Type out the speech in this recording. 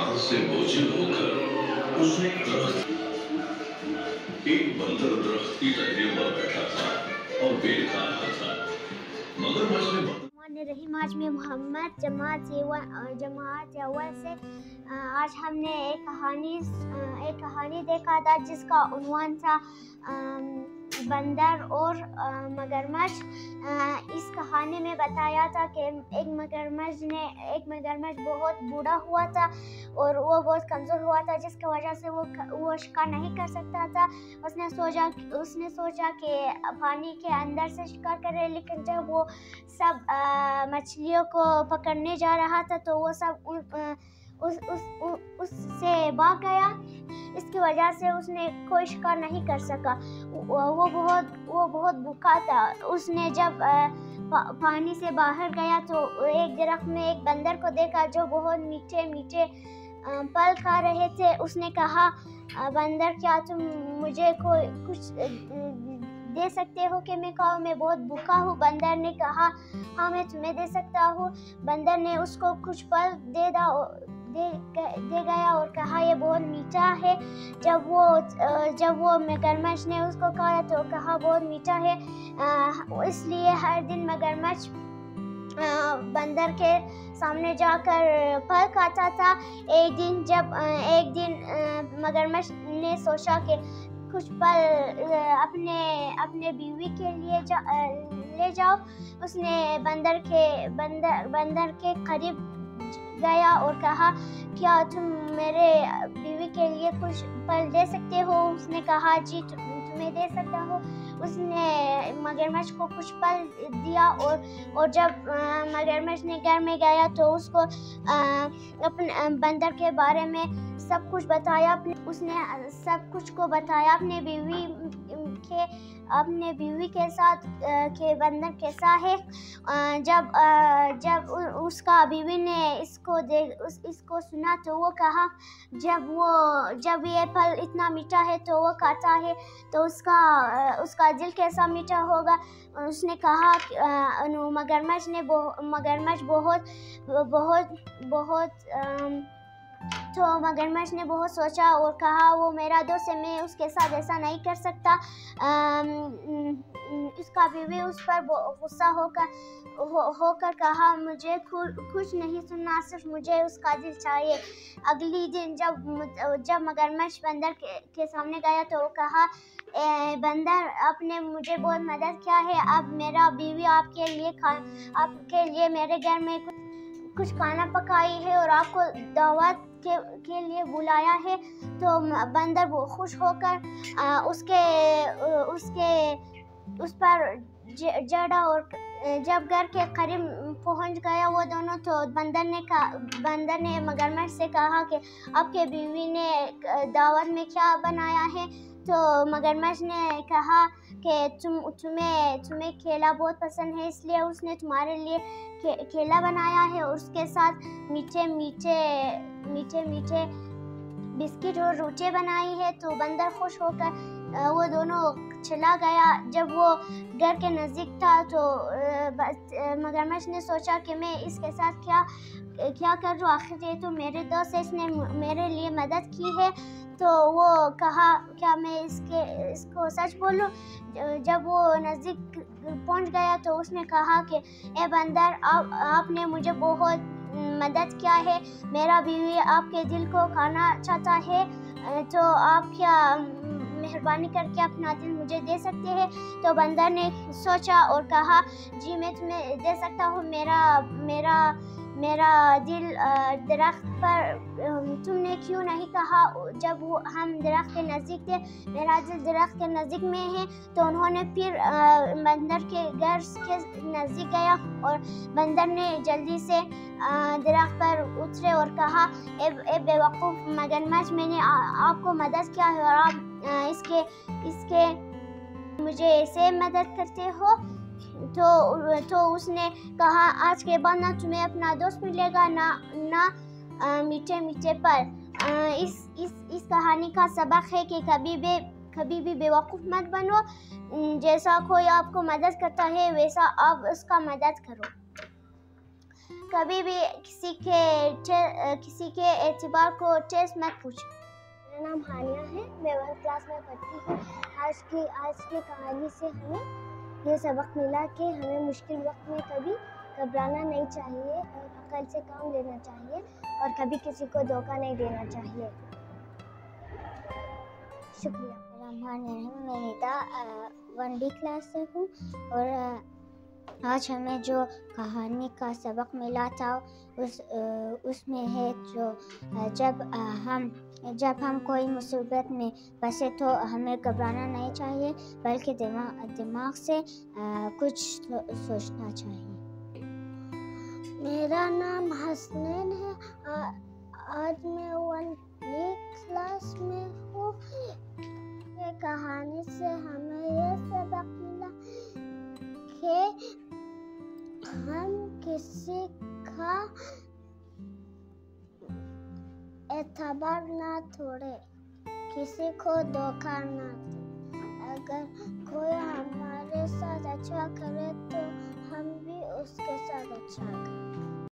भार से बोझिल होकर उसने एक बंदर दरख्त की टहनी पर बैठा था और बेल खा रहा था। मगरमच्छ ने रहीम, आज मैं मोहम्मद जमात अव्वल से आज हमने एक कहानी देखा था जिसका उन्वान था बंदर और मगरमच्छ। इस कहानी में बताया था कि एक मगरमच्छ बहुत बूढ़ा हुआ था और वो बहुत कमज़ोर हुआ था, जिसकी वजह से वो शिकार नहीं कर सकता था। उसने सोचा कि पानी के अंदर से शिकार करे, लेकिन जब वो सब मछलियों को पकड़ने जा रहा था तो वो सब उससे भाग गया। इसकी वजह से उसने कोई शिकार नहीं कर सका। वो बहुत भूखा था। उसने जब पानी से बाहर गया तो एक दरख्त में एक बंदर को देखा जो बहुत मीठे मीठे फल खा रहे थे। उसने कहा, बंदर, क्या तुम मुझे कुछ दे सकते हो कि मैं खाऊं? मैं बहुत भूखा हूँ। बंदर ने कहा, हाँ, मैं तुम्हें दे सकता हूँ। बंदर ने उसको कुछ फल दे गया और कहा, ये बहुत मीठा है। जब वो मगरमच्छ ने उसको खाया तो कहा, बहुत मीठा है। इसलिए हर दिन मगरमच्छ बंदर के सामने जाकर फल खाता था। एक दिन मगरमच्छ ने सोचा कि कुछ फल अपने बीवी के लिए ले जाओ। उसने बंदर के करीब गया और कहा, क्या तुम मेरे बीवी के लिए कुछ फल दे सकते हो? उसने कहा, जी, तुम्हें दे सकता हूँ। उसने मगरमच्छ को कुछ फल दिया और जब मगरमच्छ ने घर में गया तो उसको अपने बंदर के बारे में सब कुछ बताया। उसने सब कुछ को बताया अपने बीवी के साथ कि बंदर कैसा है। जब उसका बीवी ने इसको सुना तो वो कहा, जब ये फल इतना मीठा है तो वो खाता है तो उसका दिल कैसा मीठा होगा। उसने कहा, मगरमच्छ ने बहुत सोचा और कहा, वो मेरा दोस्त है, मैं उसके साथ ऐसा नहीं कर सकता। उसका बीवी उस पर गुस्सा होकर कहा, मुझे कुछ नहीं सुनना, सिर्फ मुझे उसका दिल चाहिए। अगली दिन जब मगरमच्छ बंदर के सामने गया तो वो कहा, बंदर, आपने मुझे बहुत मदद किया है। अब मेरा बीवी आपके लिए मेरे घर में कुछ खाना पकाई है और आपको दावत के लिए बुलाया है। तो बंदर बहुत खुश होकर उस पर चढ़ा और जब घर के करीब पहुंच गया वो दोनों, तो बंदर ने मगरमच्छ से कहा कि आपके बीवी ने दावत में क्या बनाया है? तो मगरमच्छ ने कहा कि तुम्हें केला बहुत पसंद है, इसलिए उसने तुम्हारे लिए केला बनाया है और उसके साथ मीठे मीठे बिस्किट और रोटी बनाई है। तो बंदर खुश होकर वो दोनों चला गया। जब वो घर के नज़दीक था तो मगरमच्छ ने सोचा कि मैं इसके साथ क्या कर दूँ, आखिर ये तो मेरे दोस्त है, इसने मेरे लिए मदद की है। तो वो कहा, क्या मैं इसको सच बोलूं? जब वो नज़दीक पहुंच गया तो उसने कहा कि, ए बंदर, आपने मुझे बहुत मदद किया है। मेरा बीवी आपके दिल को खाना चाहता है, तो आप क्या मेहरबानी करके अपना दिल मुझे दे सकते हैं? तो बंदर ने सोचा और कहा, जी, मैं तुम्हें दे सकता हूँ। मेरा दिल दरख्त पर, तुमने क्यों नहीं कहा जब हम दरख्त के नज़दीक थे? मेरा दिल दरख्त के नज़दीक में है। तो उन्होंने फिर बंदर के घर के नज़दीक गया और बंदर ने जल्दी से दरख्त पर उतरे और कहा, ए बेवकूफ़ मगरमच्छ, मैंने आपको मदद किया है और आप इसके मुझे ऐसे मदद करते हो? तो उसने कहा, आज के बाद ना तुम्हें अपना दोस्त मिलेगा ना मीठे मीठे फल। इस कहानी का सबक है कि कभी भी बेवकूफ़ मत बनो। जैसा कोई आपको मदद करता है वैसा आप उसका मदद करो। کبھی بھی کسی کے اعتبار کو ٹیس مت پوچھیں۔ میرا نام حانیہ ہے، میں 1 کلاس میں پڑھتی ہوں۔ آج کی کہانی سے ہمیں یہ سبق ملا کہ ہمیں مشکل وقت میں کبھی گھبرانا نہیں چاہیے اور عقل سے کام لینا چاہیے اور کبھی کسی کو دھوکہ نہیں دینا چاہیے۔ شکریہ۔ میرا نام حانیہ ہے، میں نیتا 1D کلاس سے ہوں، اور آج ہمیں جو کہانی کا سبق ملا تھا اس میں ہے جب ہم کوئی مصیبت میں پھنسے تو ہمیں گھبرانا نہیں چاہیے، بلکہ دماغ سے کچھ سوچنا چاہیے۔ میرا نام حسنین ہے، آج میں 1D کلاس میں ہوں۔ یہ کہانی سے ہمیں یہ سبق ملا کہ ہم کسی کا اعتبار نہ توڑیں، کسی کو دھوکہ نہ دیں۔ اگر کوئی ہمارے ساتھ اچھا کرے تو ہم بھی اس کے ساتھ اچھا کریں۔